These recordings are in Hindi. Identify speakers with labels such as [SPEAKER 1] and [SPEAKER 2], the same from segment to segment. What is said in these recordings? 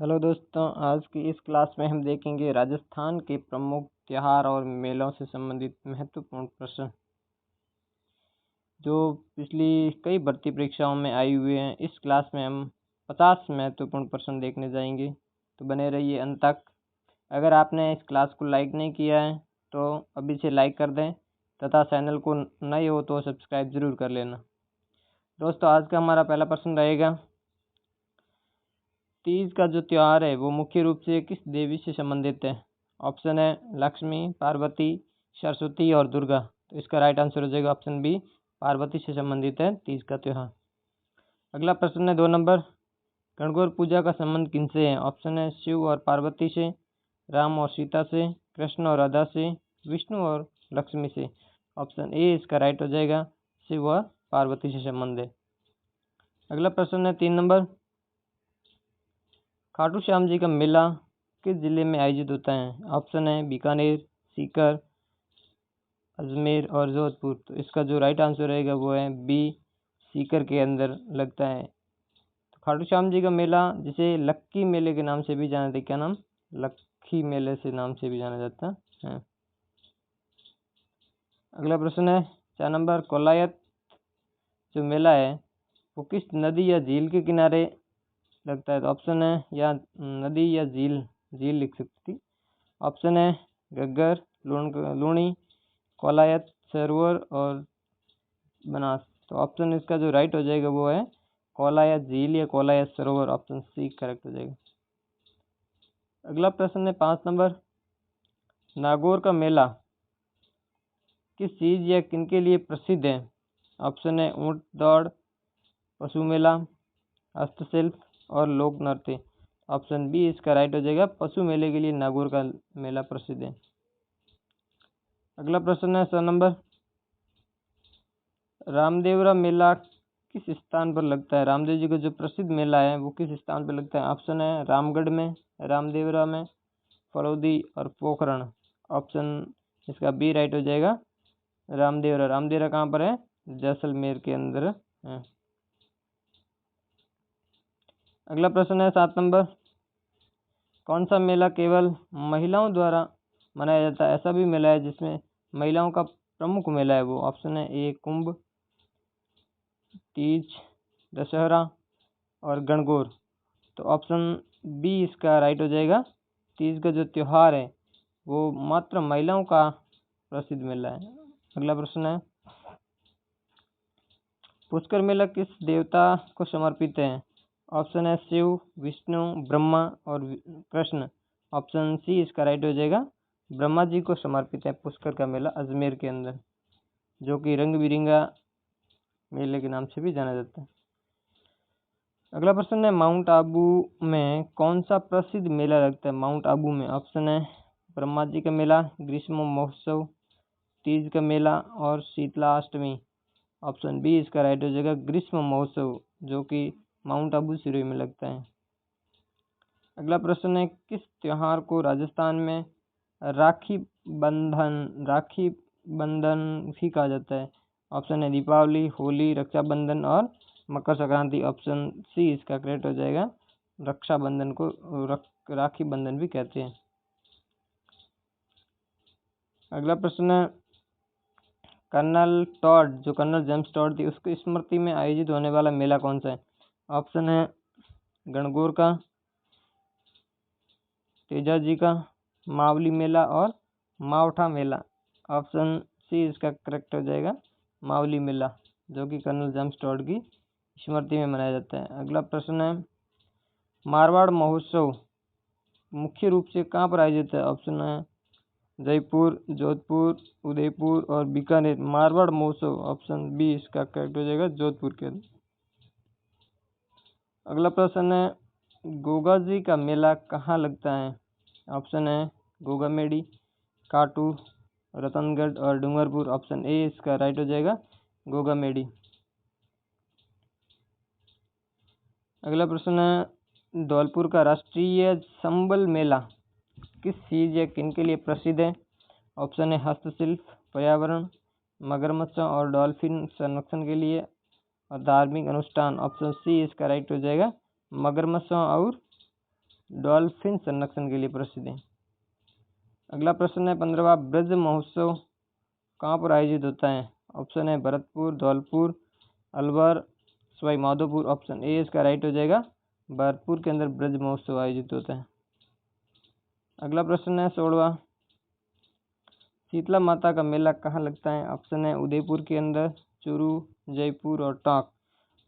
[SPEAKER 1] हेलो दोस्तों, आज की इस क्लास में हम देखेंगे राजस्थान के प्रमुख त्योहार और मेलों से संबंधित महत्वपूर्ण प्रश्न जो पिछली कई भर्ती परीक्षाओं में आए हुए हैं। इस क्लास में हम 50 महत्वपूर्ण प्रश्न देखने जाएंगे, तो बने रहिए अंत तक। अगर आपने इस क्लास को लाइक नहीं किया है तो अभी से लाइक कर दें तथा चैनल को नए हो तो सब्सक्राइब जरूर कर लेना। दोस्तों, आज का हमारा पहला प्रश्न रहेगा, तीज का जो त्यौहार है वो मुख्य रूप से किस देवी से संबंधित है? ऑप्शन है लक्ष्मी, पार्वती, सरस्वती और दुर्गा। तो इसका राइट आंसर हो जाएगा ऑप्शन बी, पार्वती से संबंधित है तीज का त्यौहार। अगला प्रश्न है 2 नंबर, गणगौर पूजा का संबंध किनसे है? ऑप्शन है शिव और पार्वती से, राम और सीता से, कृष्ण और राधा से, विष्णु और लक्ष्मी से। ऑप्शन ए इसका राइट हो जाएगा, शिव और पार्वती से संबंध है। अगला प्रश्न है 3 नंबर, खाटू श्याम जी का मेला किस जिले में आयोजित होता है? ऑप्शन है बीकानेर, सीकर, अजमेर और जोधपुर। तो इसका जो राइट आंसर रहेगा वो है बी, सीकर के अंदर लगता है। तो खाटू श्याम जी का मेला जिसे लक्की मेले के नाम से भी जाना जाता है, क्या नाम? लक्की मेले से नाम से भी जाना जाता है। अगला प्रश्न है 4 नंबर, कोलायत जो मेला है वो किस नदी या झील के किनारे लगता है? तो ऑप्शन है या नदी या झील, झील लिख सकती थी। ऑप्शन है घग्गर, लूणी, कोलायत सरोवर और बनास। तो ऑप्शन इसका जो राइट हो जाएगा वो है कोलायत झील या कोलायत सरोवर। ऑप्शन सी करेक्ट हो जाएगा। अगला प्रश्न है 5 नंबर, नागौर का मेला किस चीज या किनके लिए प्रसिद्ध है? ऑप्शन है ऊंट दौड़, पशु मेला, हस्तशिल्प और लोक नृत्य। ऑप्शन बी इसका राइट हो जाएगा, पशु मेले के लिए नागौर का मेला प्रसिद्ध है। अगला प्रश्न है 6 नंबर, रामदेवरा मेला किस स्थान पर लगता है? रामदेव जी का जो प्रसिद्ध मेला है वो किस स्थान पर लगता है? ऑप्शन है रामगढ़ में, रामदेवरा में, फलौदी और पोखरण। ऑप्शन इसका बी राइट हो जाएगा, रामदेवरा। रामदेवरा कहाँ पर है? जैसलमेर के अंदर है। अगला प्रश्न है 7 नंबर, कौन सा मेला केवल महिलाओं द्वारा मनाया जाता है? ऐसा भी मेला है जिसमें महिलाओं का प्रमुख मेला है वो। ऑप्शन है ए कुंभ, तीज, दशहरा और गणगौर। तो ऑप्शन बी इसका राइट हो जाएगा, तीज का जो त्यौहार है वो मात्र महिलाओं का प्रसिद्ध मेला है। अगला प्रश्न है, पुष्कर मेला किस देवता को समर्पित है? ऑप्शन है शिव, विष्णु, ब्रह्मा और कृष्ण। ऑप्शन सी इसका राइट हो जाएगा, ब्रह्मा जी को समर्पित है पुष्कर का मेला अजमेर के अंदर, जो कि रंग बिरंगा मेले के नाम से भी जाना जाता है। अगला प्रश्न है, माउंट आबू में कौन सा प्रसिद्ध मेला लगता है? माउंट आबू में ऑप्शन है ब्रह्मा जी का मेला, ग्रीष्म महोत्सव, तीज का मेला और शीतला अष्टमी। ऑप्शन बी इसका राइट हो जाएगा, ग्रीष्म महोत्सव, जो कि माउंट आबू सिरोही में लगता है। अगला प्रश्न है, किस त्योहार को राजस्थान में राखी बंधन भी कहा जाता है? ऑप्शन है दीपावली, होली, रक्षाबंधन और मकर संक्रांति। ऑप्शन सी इसका करेक्ट हो जाएगा, रक्षाबंधन को राखी बंधन भी कहते हैं। अगला प्रश्न है, कर्नल टॉड जो कर्नल जेम्स टॉड थी उसकी स्मृति में आयोजित होने वाला मेला कौन सा है? ऑप्शन है गणगौर का, तेजाजी का, मावली मेला और मावठा मेला। ऑप्शन सी इसका करेक्ट हो जाएगा, मावली मेला, जो कि कर्नल जेम्स टॉड की स्मृति में मनाया जाता है। अगला प्रश्न है, मारवाड़ महोत्सव मुख्य रूप से कहाँ पर आयोजित है? ऑप्शन है जयपुर, जोधपुर, उदयपुर और बीकानेर। मारवाड़ महोत्सव, ऑप्शन बी इसका करेक्ट हो जाएगा, जोधपुर के अंदर। अगला प्रश्न है, गोगा जी का मेला कहाँ लगता है? ऑप्शन है गोगा मेडी, काटू, रतनगढ़ और डूंगरपुर। ऑप्शन ए इसका राइट हो जाएगा, गोगा मेडी। अगला प्रश्न है, धौलपुर का राष्ट्रीय संबल मेला किस चीज या किन के लिए प्रसिद्ध है? ऑप्शन है हस्तशिल्प, पर्यावरण, मगरमच्छ और डॉल्फिन संरक्षण के लिए और धार्मिक अनुष्ठान। ऑप्शन सी इसका राइट हो जाएगा, मगरमच्छ और डॉल्फिन संरक्षण के लिए प्रसिद्ध है। अगला प्रश्न है 15वां, ब्रज महोत्सव कहाँ पर आयोजित होता है? ऑप्शन है भरतपुर, धौलपुर, अलवर, सवाई माधोपुर। ऑप्शन ए इसका राइट हो जाएगा, भरतपुर के अंदर ब्रज महोत्सव आयोजित होता है। अगला प्रश्न है 16वां, शीतला माता का मेला कहाँ लगता है? ऑप्शन है उदयपुर के अंदर, चूरू, जयपुर और टोंक।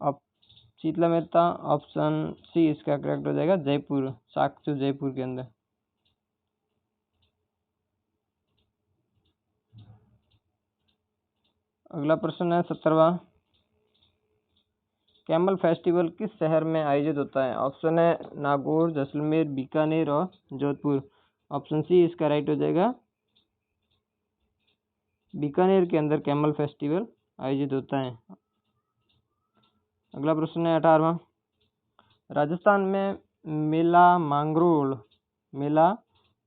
[SPEAKER 1] अब शीतला माता ऑप्शन सी इसका करेक्ट हो जाएगा, जयपुर, साकचू जयपुर के अंदर। अगला प्रश्न है 17वां, कैमल फेस्टिवल किस शहर में आयोजित होता है? ऑप्शन है नागौर, जैसलमेर, बीकानेर और जोधपुर। ऑप्शन सी इसका राइट हो जाएगा, बीकानेर के अंदर कैमल फेस्टिवल आयोजित होता है। अगला प्रश्न है 18वां, राजस्थान में मेला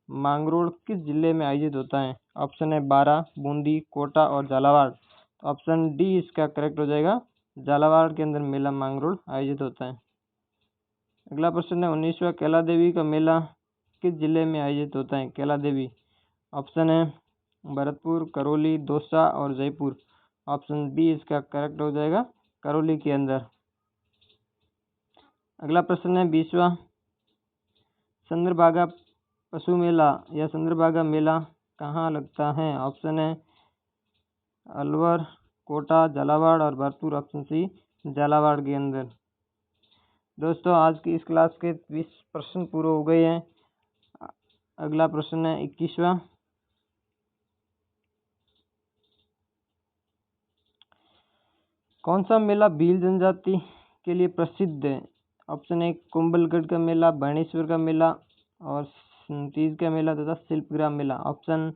[SPEAKER 1] मांगरोल किस जिले में आयोजित होता है? ऑप्शन है बारां, बूंदी, कोटा और झालावाड़। तो ऑप्शन डी इसका करेक्ट हो जाएगा, झालावाड़ के अंदर मेला मांगरोल आयोजित होता है। अगला प्रश्न है 19वां, कैला देवी का मेला किस जिले में आयोजित होता है? कैला देवी, ऑप्शन है भरतपुर, करौली, दौसा और जयपुर। ऑप्शन बी इसका करेक्ट हो जाएगा, करौली के अंदर। अगला प्रश्न है 20वां, चंद्रभागा पशु मेला या चंद्रभागा मेला कहाँ लगता है? ऑप्शन है अलवर, कोटा, झालावाड़ और भरतपुर। ऑप्शन सी झालावाड़ के अंदर। दोस्तों आज की इस क्लास के 20 प्रश्न पूरे हो गए हैं। अगला प्रश्न है 21वां, कौन सा मेला भील जनजाति के लिए प्रसिद्ध है? ऑप्शन ए कुंभलगढ़ का मेला, बाणेश्वर का मेला और तीज का मेला तथा शिल्पग्राम मेला। ऑप्शन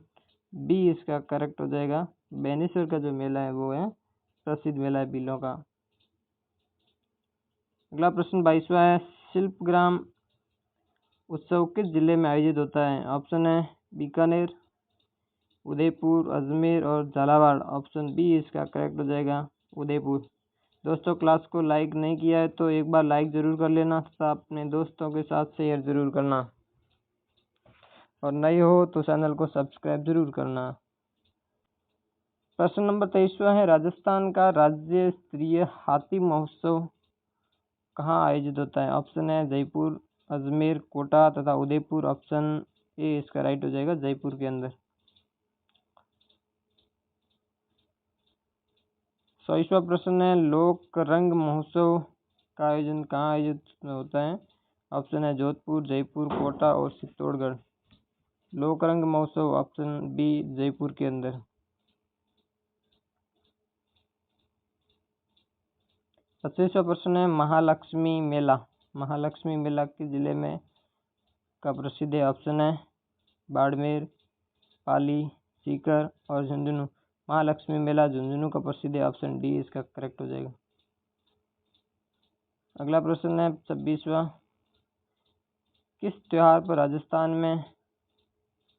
[SPEAKER 1] बी इसका करेक्ट हो जाएगा, बाणेश्वर का जो मेला है वो है प्रसिद्ध मेला है भीलों का। अगला प्रश्न 22वां है, शिल्पग्राम उत्सव किस जिले में आयोजित होता है? ऑप्शन है बीकानेर, उदयपुर, अजमेर और झालावाड़। ऑप्शन बी इसका करेक्ट हो जाएगा, उदयपुर। दोस्तों क्लास को लाइक नहीं किया है तो एक बार लाइक ज़रूर कर लेना तथा अपने दोस्तों के साथ शेयर ज़रूर करना, और नए हो तो चैनल को सब्सक्राइब ज़रूर करना। प्रश्न नंबर 23वां है, राजस्थान का राज्य स्तरीय हाथी महोत्सव कहाँ आयोजित होता है? ऑप्शन है जयपुर, अजमेर, कोटा तथा उदयपुर। ऑप्शन ए इसका राइट हो जाएगा, जयपुर के अंदर। 24वां प्रश्न है, लोक रंग महोत्सव का आयोजन कहाँ आयोजित होता है? ऑप्शन है जोधपुर, जयपुर, कोटा और चित्तौड़गढ़। लोक रंग महोत्सव ऑप्शन बी जयपुर के अंदर। 25वां प्रश्न है, महालक्ष्मी मेला किस जिले में का प्रसिद्ध है? ऑप्शन है बाड़मेर, पाली, सीकर और झुंझुनू। महालक्ष्मी मेला झुंझुनू का प्रसिद्ध है। ऑप्शन डी इसका करेक्ट हो जाएगा। अगला प्रश्न है 26वां, किस त्योहार पर राजस्थान में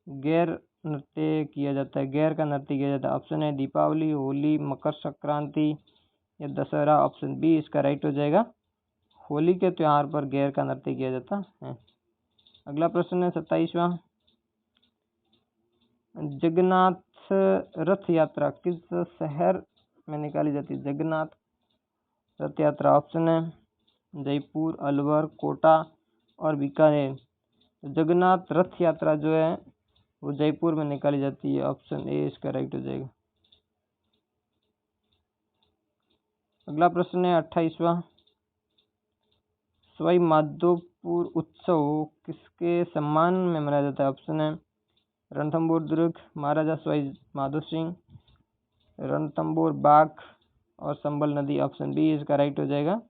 [SPEAKER 1] गैर का नृत्य किया जाता है? ऑप्शन है दीपावली, होली, मकर संक्रांति या दशहरा। ऑप्शन बी इसका राइट हो जाएगा, होली के त्योहार पर गैर का नृत्य किया जाता है। अगला प्रश्न है 27वां, जगन्नाथ रथ यात्रा किस शहर में निकाली जाती है? जगन्नाथ रथ यात्रा ऑप्शन है जयपुर, अलवर, कोटा और बीकानेर। जगन्नाथ रथ यात्रा जो है वो जयपुर में निकाली जाती है। ऑप्शन ए इसका राइट हो जाएगा। अगला प्रश्न है 28वां, सवाई माधोपुर उत्सव किसके सम्मान में मनाया जाता है? ऑप्शन है रणथंभौर दुर्ग, महाराजा सवाई माधो सिंह, रणथंभौर बाग और संबल नदी। ऑप्शन बी इसका राइट हो जाएगा,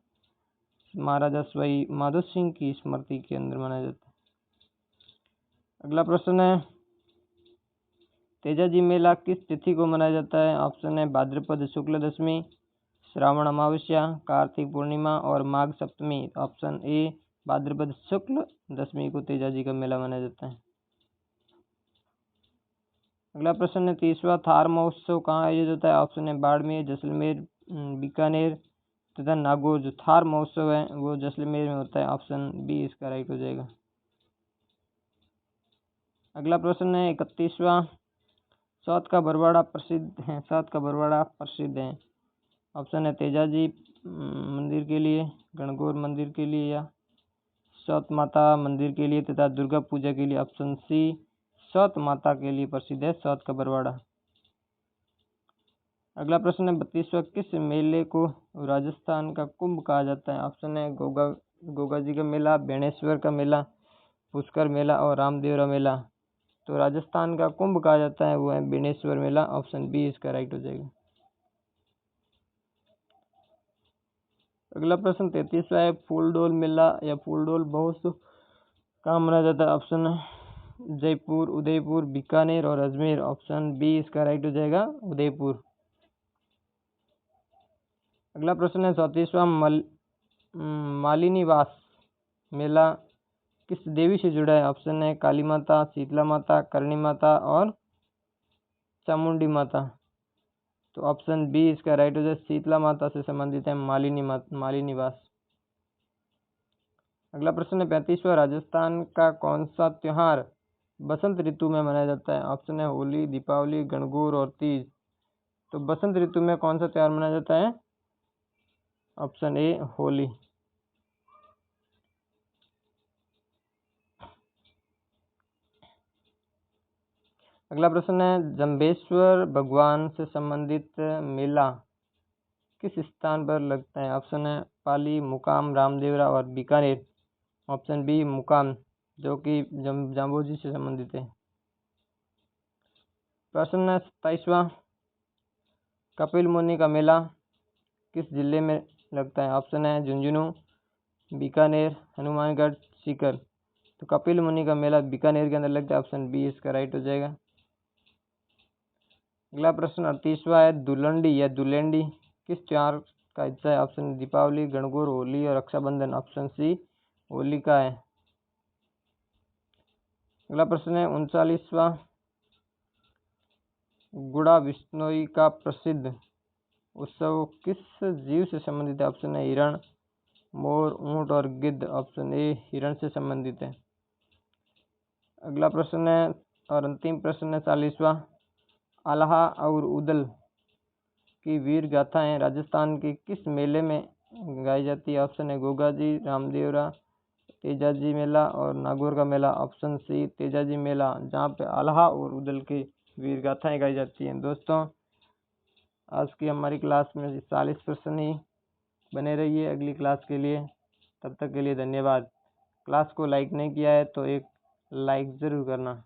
[SPEAKER 1] महाराजा सवाई माधो सिंह की स्मृति के अंदर मनाया जाता है। अगला प्रश्न है, तेजाजी मेला किस तिथि को मनाया जाता है? ऑप्शन है भाद्रपद शुक्ल दशमी, श्रावण अमावस्या, कार्तिक पूर्णिमा और माघ सप्तमी। ऑप्शन ए भाद्रपद शुक्ल दशमी को तेजाजी का मेला मनाया जाता है। अगला प्रश्न है 30वां, थार महोत्सव कहाँ आयोजित होता है? ऑप्शन है बाड़मेर, जैसलमेर, बीकानेर तथा नागौर। जो थार महोत्सव है वो जैसलमेर में होता है। ऑप्शन बी इसका राइट हो जाएगा। अगला प्रश्न है 31वां। सात का बरवाड़ा प्रसिद्ध है, सात का बरवाड़ा प्रसिद्ध है। ऑप्शन है तेजाजी मंदिर के लिए, गणगौर मंदिर के लिए, या सात माता मंदिर के लिए तथा दुर्गा पूजा के लिए। ऑप्शन सी सात माता के लिए प्रसिद्ध है सात का बरवाड़ा। अगला प्रश्न है 32वां। किस मेले को राजस्थान का कुंभ कहा जाता है? ऑप्शन है गोगा जी का मेला, बेणेश्वर का मेला, पुष्कर मेला और रामदेवरा मेला। तो राजस्थान का कुंभ कहा जाता है वो है बेणेश्वर मेला। ऑप्शन बी इसका राइट हो जाएगा। अगला प्रश्न 33वां है। फूलडोल मेला या फूलडोल महोत्सव कहाँ मनाया जाता है? ऑप्शन है जयपुर, उदयपुर, बीकानेर और अजमेर। ऑप्शन बी इसका राइट हो जाएगा, उदयपुर। अगला प्रश्न है 34वां। मालिनीवास मेला किस देवी से जुड़ा है? ऑप्शन है काली माता, शीतला माता, करणी माता और चामुंडी माता। तो ऑप्शन बी इसका राइट हो जाए, शीतला माता से संबंधित है मालिनीवास। अगला प्रश्न है 35वां। राजस्थान का कौन सा त्योहार बसंत ऋतु में मनाया जाता है? ऑप्शन है होली, दीपावली, गणगौर और तीज। तो बसंत ऋतु में कौन सा त्योहार मनाया जाता है? Option A Holi. अगला प्रश्न है जंबेश्वर भगवान से संबंधित मेला किस स्थान पर लगता है? ऑप्शन है पाली, मुकाम, रामदेवरा और बीकानेर। ऑप्शन बी मुकाम, जो कि जाम्बोजी से संबंधित है। प्रश्न है 27वां। कपिल मुनि का मेला किस जिले में लगता है? ऑप्शन है झुंझुनू, बीकानेर, हनुमानगढ़, सीकर। तो कपिल मुनि का मेला बीकानेर के अंदर लगता है। ऑप्शन बी इसका राइट हो जाएगा। अगला प्रश्न 38वां है। दुलंडी या दुलेंडी किस त्योहार का हिस्सा है? ऑप्शन दीपावली, गणगौर, होली और रक्षाबंधन। ऑप्शन सी होली का है। अगला प्रश्न है 39वां। गुड़ा बिश्नोई का प्रसिद्ध उत्सव किस जीव से संबंधित है? ऑप्शन है हिरण, मोर, ऊंट और गिद्ध। ऑप्शन ए हिरण से संबंधित है। अगला प्रश्न है और अंतिम प्रश्न है 40वां। आल्हा और उदल की वीर गाथाएं राजस्थान के किस मेले में गाई जाती है? ऑप्शन है गोगा जी, रामदेवरा, तेजाजी मेला और नागौर का मेला। ऑप्शन सी तेजाजी मेला, जहाँ पे आल्हा और उदल की वीर गाथाएं गाई जाती हैं। दोस्तों आज की हमारी क्लास में 40 प्रश्न ही बने रहिए अगली क्लास के लिए। तब तक के लिए धन्यवाद। क्लास को लाइक नहीं किया है तो एक लाइक ज़रूर करना।